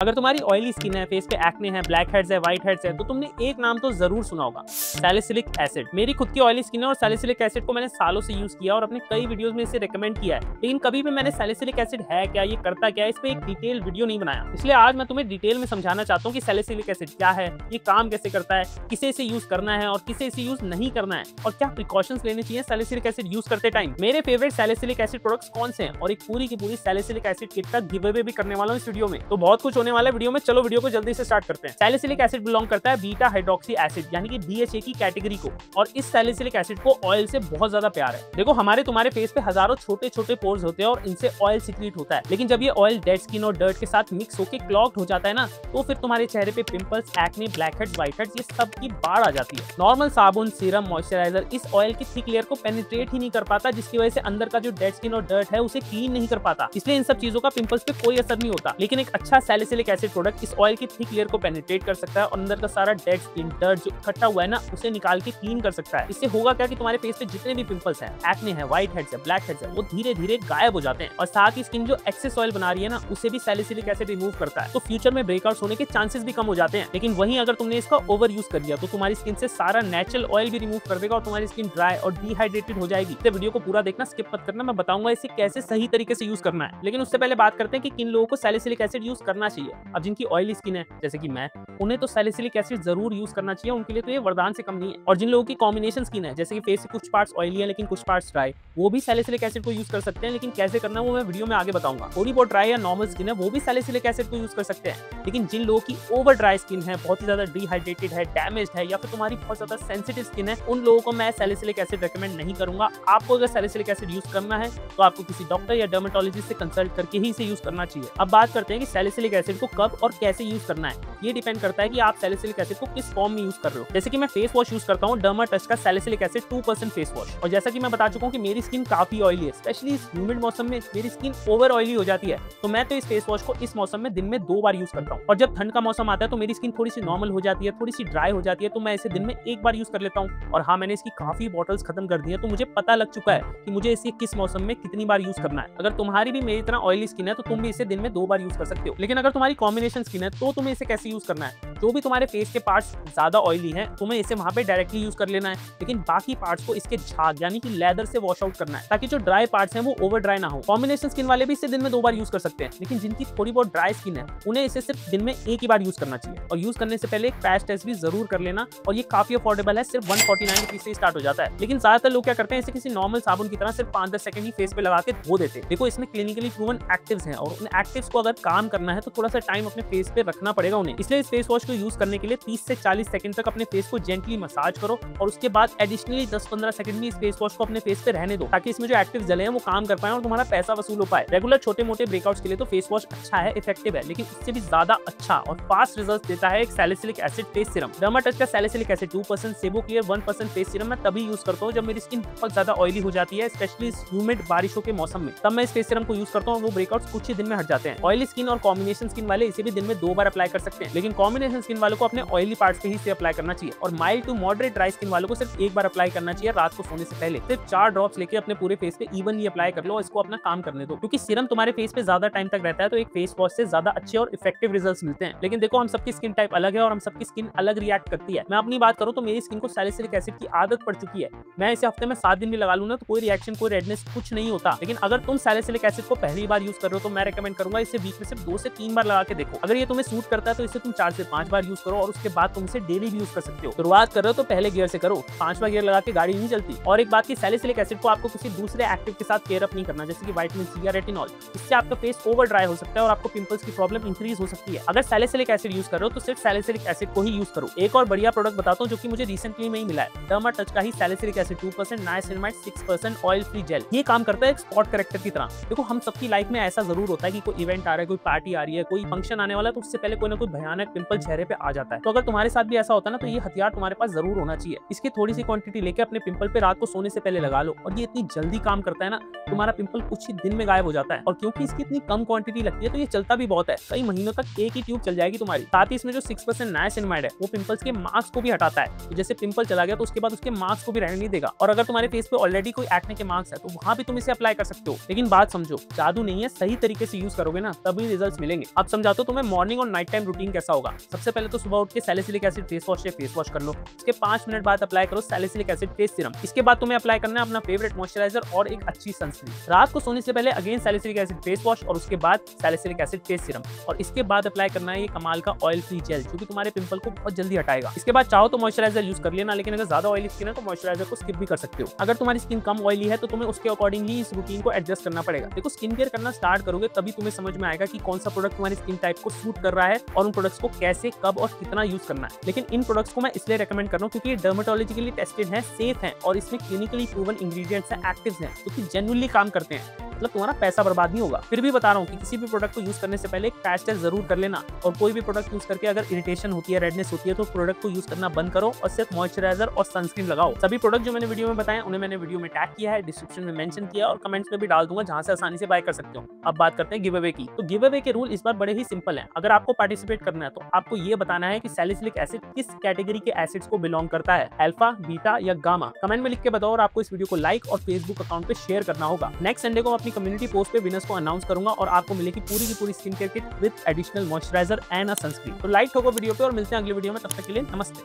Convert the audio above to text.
अगर तुम्हारी oily skin है, फेस पे एक्ने है, ब्लैक हेड्स है, व्हाइट हेड्स है, तो तुमने एक नाम तो जरूर सुना होगा, सैलिसिलिक एसिड। मेरी खुद की ऑयली स्किन है और सैलिसिलिक एसिड को मैंने सालों से यूज किया और अपने कई वीडियोस में इसे रिकमेंड किया है, लेकिन कभी भी मैंने सैलिसिलिक एसिड है क्या, ये करता क्या है, इस पे एक डिटेल वीडियो नहीं बनाया। इसलिए आज मैं तुम्हें डिटेल में समझाना चाहता हूँ कि सैलिसिलिक एसिड क्या है, ये काम कैसे करता है, किसे इसे यूज करना है और किसे इसे यूज नहीं करना है, और क्या प्रिकॉशंस लेने चाहिए सैलिसिलिक एसिड यूज करते टाइम। मेरे फेवरेट सैलिसिलिक एसिड प्रोडक्ट्स कौन से हैं और एक पूरी की पूरी सैलिसिलिक एसिड किट का गिव अवे भी करने वाला हूँ इस वीडियो में। तो बहुत कुछ होने वाला है वीडियो में, चलो वीडियो को जल्दी से स्टार्ट करते हैं। सैलिसिलिक एसिड बिलोंग करता है बीटा हाइड्रोक्सी एसिड यानी कि BHA की कैटेगरी को, और इस सैलिसिलिक एसिड को ऑयल से बहुत ज्यादा प्यार है। देखो हमारे तुम्हारे फेस पे हजारों छोटे छोटे पोर्स होते हैं और इनसे ऑयल सीक्रेट होता है, लेकिन जब ये ऑयल डेड स्किन और डर्ट के साथ मिक्स होकर क्लॉग्ड हो जाता है ना, तो फिर तुम्हारे चेहरे पे pimples, acne, black heads, white heads, ये सब की बाढ़ आ जाती है। नॉर्मल साबुन, सीरम, मॉइस्चराइजर इस ऑयल की थिक लेयर को पेनिट्रेट ही नहीं कर पाता, जिसकी वजह से अंदर का जो डेड स्किन और डर्ट है उसे क्लीन नहीं कर पाता, इसलिए इन सब चीजों का पिंपल्स पे कोई असर नहीं होता। लेकिन एक अच्छा सैलिसिलिक एसिड प्रोडक्ट इस ऑयल की थिक लेयर को पेनिट्रेट कर सकता है और अंदर का सारा डेड स्किन, डर्ट जो इकट्ठा हुआ है ना, उसे निकाल के क्लीन कर सकता है। इससे होगा क्या कि तुम्हारे फेस पे जितने भी पिंपल्स हैं, एक्ने है, व्हाइट हेड्स है, ब्लैक हेड्स है, वो धीरे धीरे गायब हो जाते हैं। और साथ ही स्किन जो एक्सेस ऑयल बना रही है ना, उसे भी सैलिसिलिक एसिड रिमूव करता है, तो फ्यूचर में ब्रेकआउट्स होने के चांसेस भी कम हो जाते हैं। लेकिन वहीं अगर तुमने इसका ओवर यूज कर लिया तो तुम्हारी स्किन से सारा नेचुरल ऑयल भी रिमूव कर देगा और तुम्हारी स्किन ड्राई और डिहाइड्रेटेड हो जाएगी। तो वीडियो को पूरा देखना, स्किप मत करना, मैं बताऊंगा इसे कैसे सही तरीके से यूज करना है। लेकिन उससे पहले बात करते हैं कि किन लोगों को सैलिसिलिक एसिड यूज करना चाहिए। अब जिनकी ऑयली स्किन है जैसे कि मैं, उन्हें तो सैलिसिलिक एसिड जरूर यूज करना चाहिए, उनके लिए तो ये वरदान से कम नहीं है। और जिन लोगों की कॉम्बिनेशन स्किन है जैसे कि फेस के कुछ पार्ट्स ऑयली है लेकिन कुछ पार्ट्स ड्राई, वो भी सैलिसिलिक एसिड को यूज कर सकते हैं, लेकिन कैसे करना है वो मैं वीडियो में आगे बताऊंगा। थोड़ी बहुत ड्राई या नॉर्मल स्किन है वो भी सैलिसिलिक एसिड को यूज कर सकते हैं, लेकिन जिन लोगों की ओवर ड्राई स्किन है, बहुत ही ज्यादा डिहाइड्रेटेड है, डैमेज्ड है, या फिर तुम्हारी बहुत ज्यादा सेंसिटिव स्किन है, उन लोगों को मैं सैलिसिलिक एसिड रेकमेंड नहीं करूंगा। आपको अगर सैलिसिलिक एसिड यूज करना है तो आपको किसी डॉक्टर या डर्मेटोलॉजिस्ट से कंसल्ट करके ही इसे यूज करना चाहिए। अब बात करते हैं कि सैलिसिलिक एसिड को कब और कैसे यूज करना है। ये डिपेंड करता है कि आप सैलिसिलिक एसिड को किस फॉर्म में यूज कर रहे हो। जैसे कि मैं फेस वॉश यूज करता हूँ डर्माटच का सैलिसिलिक एसिड 2% फेस वॉश, और जैसा कि मैं बता चुका हूँ कि मेरी स्किन काफी ऑयली है, स्पेशली इस ह्यूमिड मौसम में मेरी स्किन ओवर ऑयली हो जाती है, तो मैं तो इस फेस वॉश को इस मौसम में दिन में 2 बार यूज करता हूँ। और जब ठंड का मौसम आता है तो मेरी स्किन थोड़ी सी नॉर्मल हो जाती है, थोड़ी सी ड्राई हो जाती है, तो मैं इसे दिन में 1 बार यूज कर लेता हूँ। और हाँ, मैंने इसकी काफी बॉटल्स खत्म कर दी है, तो मुझे पता लग चुका है कि मुझे इसे किस मौसम में कितनी बार यूज करना है। अगर तुम्हारी भी मेरी तरह ऑयली स्किन है तो तुम भी इसे दिन में 2 बार यूज कर सकते हो। लेकिन अगर तुम्हारी कॉम्बिनेशन स्किन है तो तुम्हें इसे कैसे यूज करना है। जो भी तुम्हारे फेस के पार्ट्स ज्यादा ऑयली हैं, तुम्हें इसे वहां पे डायरेक्टली यूज कर लेना है, लेकिन बाकी पार्ट्स को इसके झाग यानी कि लेदर से वॉश आउट करना है, ताकि जो ड्राई पार्ट्स हैं वो ओवर ड्राई ना हो। कॉम्बिनेशन स्किन वाले भी इसे दिन में 2 बार यूज कर सकते हैं, लेकिन जिनकी थोड़ी बहुत ड्राई स्किन है उन्हें इसे सिर्फ दिन में 1 ही बार यूज करना चाहिए। और यूज करने से पहले एक पैच टेस्ट भी जरूर कर लेना, और ये काफी अफोर्डेबल है, सिर्फ 149 रुपीज से स्टार्ट हो जाता है। लेकिन ज्यादातर लोग क्या करते हैं, इसे किसी नॉर्मल साबुन की तरह सिर्फ 5-10 सेकंड ही फेस पे लगा के धो देते हैं। देखो इसमें क्लिनिकली प्रूवन एक्टिव्स हैं, और उन एक्टिव्स को अगर काम करना है तो थोड़ा सा टाइम अपने फेस पे रखना पड़ेगा उन्हें। इसलिए इस फेस वॉश को यूज करने के लिए 30 से 40 सेकंड तक अपने फेस को जेंटली मसाज करो, और उसके बाद एडिशनली 10-15 सेकंड में इस फेस वॉश को अपने फेस पे रहने दो, ताकि इसमें जो एक्टिव जले हैं वो काम कर पाए और तुम्हारा पैसा वसूल हो पाए। रेगुलर छोटे मोटे ब्रेकआउट्स के लिए तो फेस वॉश अच्छा है, इफेक्टिव है, लेकिन उससे भी ज्यादा अच्छा और फास्ट रिजल्ट देता है एक salicylic acid face serum. Dermatouch का salicylic acid 2%, sebo clear 1% face serum मैं तभी यूज करता हूँ जब मेरी स्किन बहुत ज्यादा ऑयली हो जाती है, स्पेशली इस ह्यूमिड बारिशों के मौसम में, तब मैं इस फेस सीरम को यूज करता हूँ और वो ब्रेकआउट्स कुछ ही दिन में हट जाते हैं। ऑयली स्किन और कॉम्बिनेशन स्किन वाले इसे भी दिन में 2 बार अप्लाई कर सकते हैं, लेकिन कॉम्बिनेशन स्किन वालों को अपने ऑयली पार्ट्स पे ही से अप्लाई करना चाहिए, और mild to moderate dry skin वालों को सिर्फ 1 बार अप्लाई करना चाहिए रात को सोने से पहले। सिर्फ 4 ड्रॉप्स लेके अपने पूरे फेस पे इवनली अप्लाई कर लो और इसको अपना काम करने दो, क्योंकि सीरम तुम्हारे फेस पे ज्यादा टाइम तक रहता है, तो एक फेस वॉश से ज्यादा अच्छे और इफेक्टिव रिजल्ट्स मिलते हैं। लेकिन देखो हम सबकी स्किन टाइप अलग है और हम सबकी स्किन अलग रिएक्ट करती है। मैं अपनी बात करूं तो मेरी स्किन को सैलिसिलिक एसिड की आदत पड़ चुकी है, मैं इसे हफ्ते में 7 दिन भी लगा लूं ना तो कोई रिएक्शन, कोई रेडनेस कुछ नहीं होता। लेकिन अगर तुम सैलिसिलिक एसिड को पहली बार यूज कर रहे हो तो मैं रेकमेंड करूंगा इसे वीक में सिर्फ 2 से 3 बार लगा के देखो। अगर ये तुम्हें सूट करता है तो इसे तुम 4 से 5 बार यूज करो, और उसके बाद तुम इसे डेली भी यूज कर सकते हो। शुरुआत कर रहे हो तो पहले गियर से करो, 5वां गियर लगा के गाड़ी नहीं चलती। और एक बात की, सैलिसिलिक एसिड को आपको किसी दूसरे एक्टिव के साथ केयर अप नहीं करना, जैसे कि विटामिन सी या रेटिनॉल। इससे आपका फेस ओवर ड्राई हो सकता है और आपको पिंपल्स की प्रॉब्लम इंक्रीज हो सकती है। अगर सैलिसिलिक एसिड यूज कर रहे हो तो सिर्फ सैलिसिलिक एसिड को ही यूज करो। एक और बढ़िया प्रोडक्ट बताता हूँ जो कि मुझे रिसेंटली में ही मिला है, डर्माटच का ही salicylic acid 2%, niacinamide 6% oil free gel. ये काम करता है एक स्पॉट करेक्टर की तरह। देखो हम सबकी लाइफ में ऐसा जरूर होता है कि कोई इवेंट आ रहा है, कोई पार्टी आ रही है, कोई फंक्शन आने वाला है, तो उससे पहले कोई ना कोई भयानक पिंपल चेहरे पे आ जाता है। तो अगर तुम्हारे साथ भी ऐसा होता है ना, तो ये हथियार तुम्हारे पास जरूर होना चाहिए। इसकी थोड़ी सी क्वांटिटी लेके अपने पिंपल पे रात को सोने से पहले लगा लो, और ये इतनी जल्दी काम करता है ना, तुम्हारा पिंपल कुछ ही दिन में गायब हो जाता है। और क्योंकि इसकी इतनी कम क्वांटिटी लगती है तो ये चलता भी बहुत है, कई महीनों तक एक ही ट्यूब चल जाएगी तुम्हारी। साथ ही इसमें जो 6% नाइसिनमाइड है वो पिंपल्स के मार्क्स को भी हटाता है। तो जैसे पिंपल चला गया तो उसके बाद उसके मार्क्स को भी रहने नहीं देगा। और अगर तुम्हारे फेस पे ऑलरेडी कोई एक्ने के मार्क्स है तो वहां भी तुम इसे अप्लाई कर सकते हो। लेकिन बात समझो, जादू नहीं है, सही तरीके से यूज करोगे ना तभी रिजल्ट्स मिलेंगे। अब समझाता हूं तुम्हें मॉर्निंग और नाइट टाइम रूटीन कैसा होगा। सबसे पहले तो सुबह उठ के सैलिसिलिक एसिड फेस वॉश से फेस वॉश कर लो। इसके 5 मिनट बाद अप्लाई करो सैलिसिलिक एसिड फेस सीरम। इसके बाद तुम्हें अप्लाई करना है अपना फेवरेट मॉइस्चराइजर और एक अच्छी सनस्क्रीन। रात को सोने से पहले again salicylic acid face wash और उसके बाद सैलिसिलिक एसिड फेस सीरम। और इसके बाद अप्लाई करना है ये कमाल का ऑयल फ्री जेल, जो कि तुम्हारे पिंपल को बहुत जल्दी हटाएगा। इसके बाद चाहो तो मॉइस्चराइजर यूज कर लेना, लेकिन अगर ज्यादा ऑयली स्किन है तो मॉइस्चराइजर को स्किप भी कर सकते हो। अगर तुम्हारी स्किन कम ऑयली है तो तुम्हें उसके अकॉर्डिंगली इस रूटीन को एडजस्ट करना पड़ेगा। देखो, स्किन केयर करना स्टार्ट करोगे तभी तुम्हें समझ में आएगा कि कौन सा प्रोडक्ट तुम्हारी स्किन टाइप को सूट कर रहा है और उन प्रोडक्ट्स को कैसे, कब और कितना यूज करना है। लेकिन इन प्रोडक्ट्स को मैं इसलिए रेकमेंड कर रहा हूं क्योंकि ये डर्मेटोलॉजिकली टेस्टेड है, सेफ है और इसमें क्लिनिकली प्रूवन इंग्रेडिएंट्स हैं, एक्टिव्स हैं, जो कि जेन्युइनली काम करते हैं। मतलब तुम्हारा पैसा बर्बाद नहीं होगा। फिर भी बता रहा हूँ कि किसी भी प्रोडक्ट को यूज करने से पहले एक पैच टेस्ट जरूर कर लेना। और कोई भी प्रोडक्ट यूज करके अगर इरिटेशन होती है, रेडनेस होती है, तो प्रोडक्ट को यूज करना बंद करो और सिर्फ मॉइस्चराइजर और सनस्क्रीन लगाओ। सभी प्रोडक्ट जो मैंने वीडियो में बताया उन्हें मैंने वीडियो में टैग किया है, डिस्क्रिप्शन में मेंशन किया और कमेंट्स में भी डाल दूंगा, जहां से आसानी से बाय कर सकते हो। अब बात करते हैं गिव अवे की। तो गिव अवे के रूल इस बार बड़े ही सिंपल है। अगर आपको पार्टिसिपेट करना है तो आपको ये बताना है कि सैलिसिलिक एसिड किस कैटेगरी के एसिड्स को बिलोंग करता है, अल्फा, बीटा या गामा। कमेंट में लिख के बताओ और आपको इस वीडियो को लाइक और फेसबुक अकाउंट पे शेयर करना होगा। नेक्स्ट संडे को अपनी कम्युनिटी पोस्ट पे विनर्स को अनाउंस करूंगा और आपको मिलेगी पूरी की पूरी skin care kit with additional moisturiser and a sunscreen. तो लाइक ठोको वीडियो पे और मिलते हैं अगले वीडियो में। तब तक के लिए नमस्ते।